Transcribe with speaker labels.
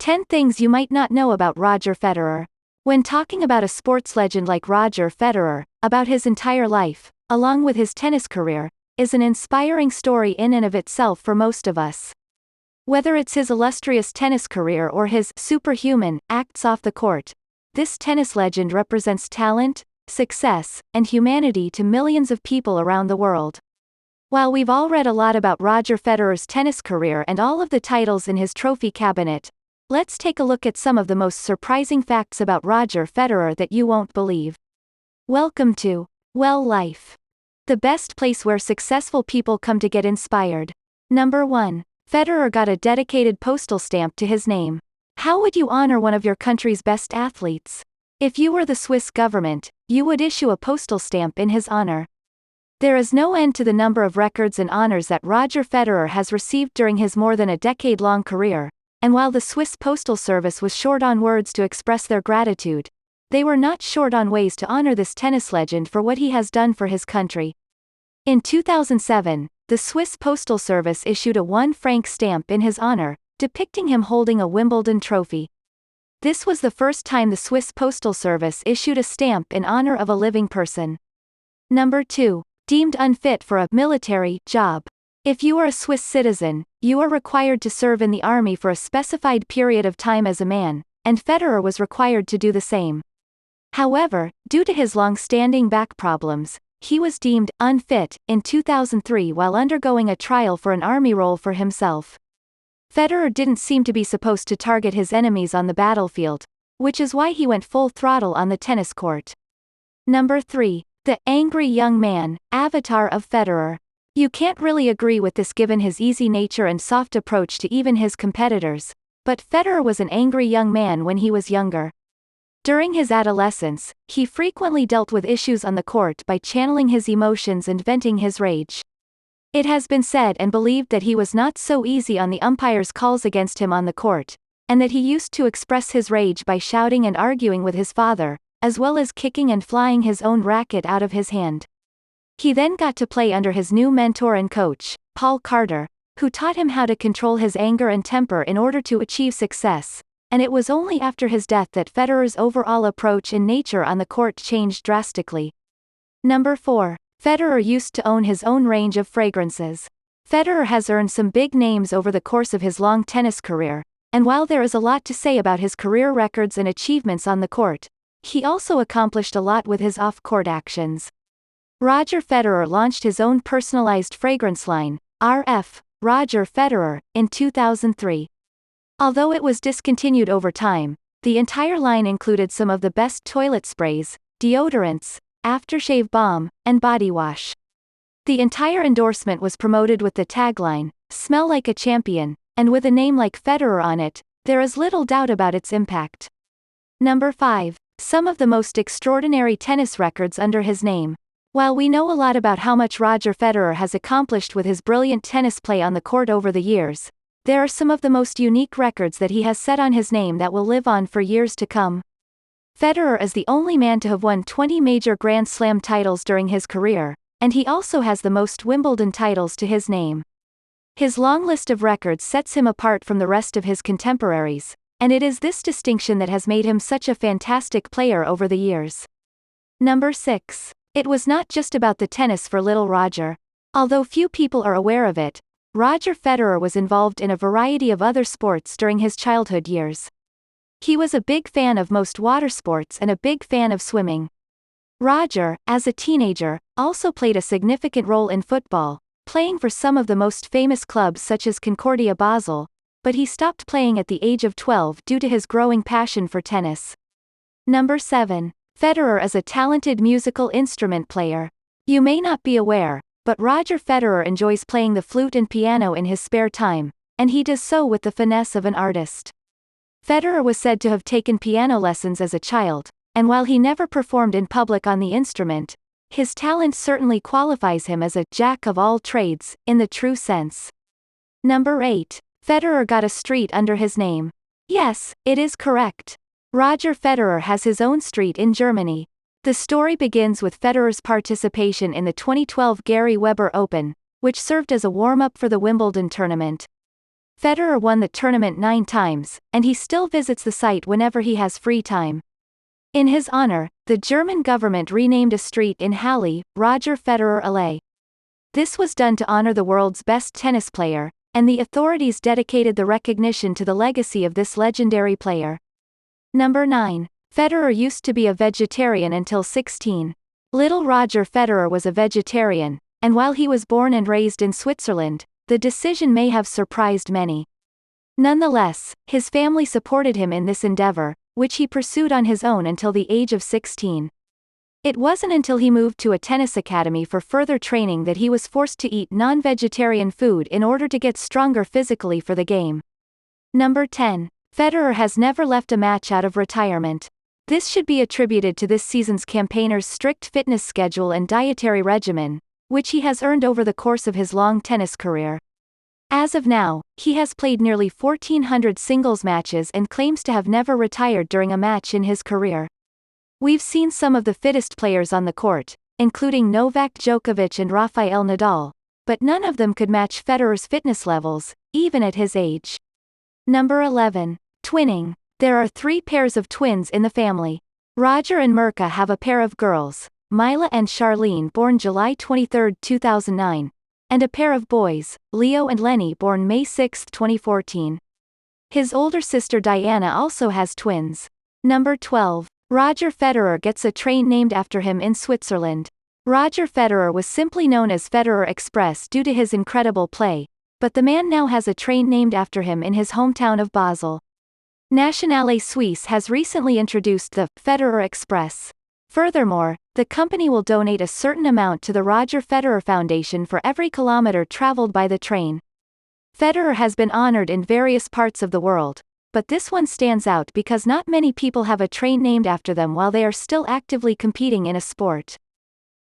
Speaker 1: 10 things you might not know about Roger Federer. When talking about a sports legend like Roger Federer, about his entire life, along with his tennis career, is an inspiring story in and of itself for most of us. Whether it's his illustrious tennis career or his superhuman acts off the court, this tennis legend represents talent, success, and humanity to millions of people around the world. While we've all read a lot about Roger Federer's tennis career and all of the titles in his trophy cabinet, let's take a look at some of the most surprising facts about Roger Federer that you won't believe. Welcome to Life, the best place where successful people come to get inspired. Number 1. Federer got a dedicated postal stamp to his name. How would you honor one of your country's best athletes? If you were the Swiss government, you would issue a postal stamp in his honor. There is no end to the number of records and honors that Roger Federer has received during his more than a decade-long career, and while the Swiss Postal Service was short on words to express their gratitude, they were not short on ways to honor this tennis legend for what he has done for his country. In 2007, the Swiss Postal Service issued a 1 franc stamp in his honor, depicting him holding a Wimbledon trophy. This was the first time the Swiss Postal Service issued a stamp in honor of a living person. Number 2. Deemed unfit for a military job. If you are a Swiss citizen, you are required to serve in the army for a specified period of time as a man, and Federer was required to do the same. However, due to his long-standing back problems, he was deemed unfit in 2003 while undergoing a trial for an army role for himself. Federer didn't seem to be supposed to target his enemies on the battlefield, which is why he went full throttle on the tennis court. Number 3. The angry young man, avatar of Federer. You can't really agree with this given his easy nature and soft approach to even his competitors, but Federer was an angry young man when he was younger. During his adolescence, he frequently dealt with issues on the court by channeling his emotions and venting his rage. It has been said and believed that he was not so easy on the umpire's calls against him on the court, and that he used to express his rage by shouting and arguing with his father, as well as kicking and flying his own racket out of his hand. He then got to play under his new mentor and coach, Paul Carter, who taught him how to control his anger and temper in order to achieve success, and it was only after his death that Federer's overall approach and nature on the court changed drastically. Number 4. Federer used to own his own range of fragrances. Federer has earned some big names over the course of his long tennis career, and while there is a lot to say about his career records and achievements on the court, he also accomplished a lot with his off-court actions. Roger Federer launched his own personalized fragrance line, RF, Roger Federer, in 2003. Although it was discontinued over time, the entire line included some of the best toilet sprays, deodorants, aftershave balm, and body wash. The entire endorsement was promoted with the tagline, "Smell like a champion," and with a name like Federer on it, there is little doubt about its impact. Number 5. Some of the most extraordinary tennis records under his name. While we know a lot about how much Roger Federer has accomplished with his brilliant tennis play on the court over the years, there are some of the most unique records that he has set on his name that will live on for years to come. Federer is the only man to have won 20 major Grand Slam titles during his career, and he also has the most Wimbledon titles to his name. His long list of records sets him apart from the rest of his contemporaries, and it is this distinction that has made him such a fantastic player over the years. Number 6. It was not just about the tennis for little Roger. Although few people are aware of it, Roger Federer was involved in a variety of other sports during his childhood years. He was a big fan of most water sports and a big fan of swimming. Roger, as a teenager, also played a significant role in football, playing for some of the most famous clubs such as Concordia Basel, but he stopped playing at the age of 12 due to his growing passion for tennis. Number 7. Federer is a talented musical instrument player. You may not be aware, but Roger Federer enjoys playing the flute and piano in his spare time, and he does so with the finesse of an artist. Federer was said to have taken piano lessons as a child, and while he never performed in public on the instrument, his talent certainly qualifies him as a jack of all trades, in the true sense. Number 8. Federer got a street under his name. Yes, it is correct. Roger Federer has his own street in Germany. The story begins with Federer's participation in the 2012 Gary Weber Open, which served as a warm-up for the Wimbledon tournament. Federer won the tournament 9 times, and he still visits the site whenever he has free time. In his honor, the German government renamed a street in Halle, Roger Federer Allee. This was done to honor the world's best tennis player, and the authorities dedicated the recognition to the legacy of this legendary player. Number 9. Federer used to be a vegetarian until 16. Little Roger Federer was a vegetarian, and while he was born and raised in Switzerland, the decision may have surprised many. Nonetheless, his family supported him in this endeavor, which he pursued on his own until the age of 16. It wasn't until he moved to a tennis academy for further training that he was forced to eat non-vegetarian food in order to get stronger physically for the game. Number 10. Federer has never left a match out of retirement. This should be attributed to this season's campaigner's strict fitness schedule and dietary regimen, which he has earned over the course of his long tennis career. As of now, he has played nearly 1,400 singles matches and claims to have never retired during a match in his career. We've seen some of the fittest players on the court, including Novak Djokovic and Rafael Nadal, but none of them could match Federer's fitness levels, even at his age. Number 11. Twinning. There are 3 pairs of twins in the family. Roger and Mirka have a pair of girls, Mila and Charlene, born July 23, 2009, and a pair of boys, Leo and Lenny, born May 6, 2014. His older sister Diana also has twins. Number 12. Roger Federer gets a train named after him in Switzerland. Roger Federer was simply known as Federer Express due to his incredible play, but the man now has a train named after him in his hometown of Basel. Nationale Suisse has recently introduced the Federer Express. Furthermore, the company will donate a certain amount to the Roger Federer Foundation for every kilometer traveled by the train. Federer has been honored in various parts of the world, but this one stands out because not many people have a train named after them while they are still actively competing in a sport.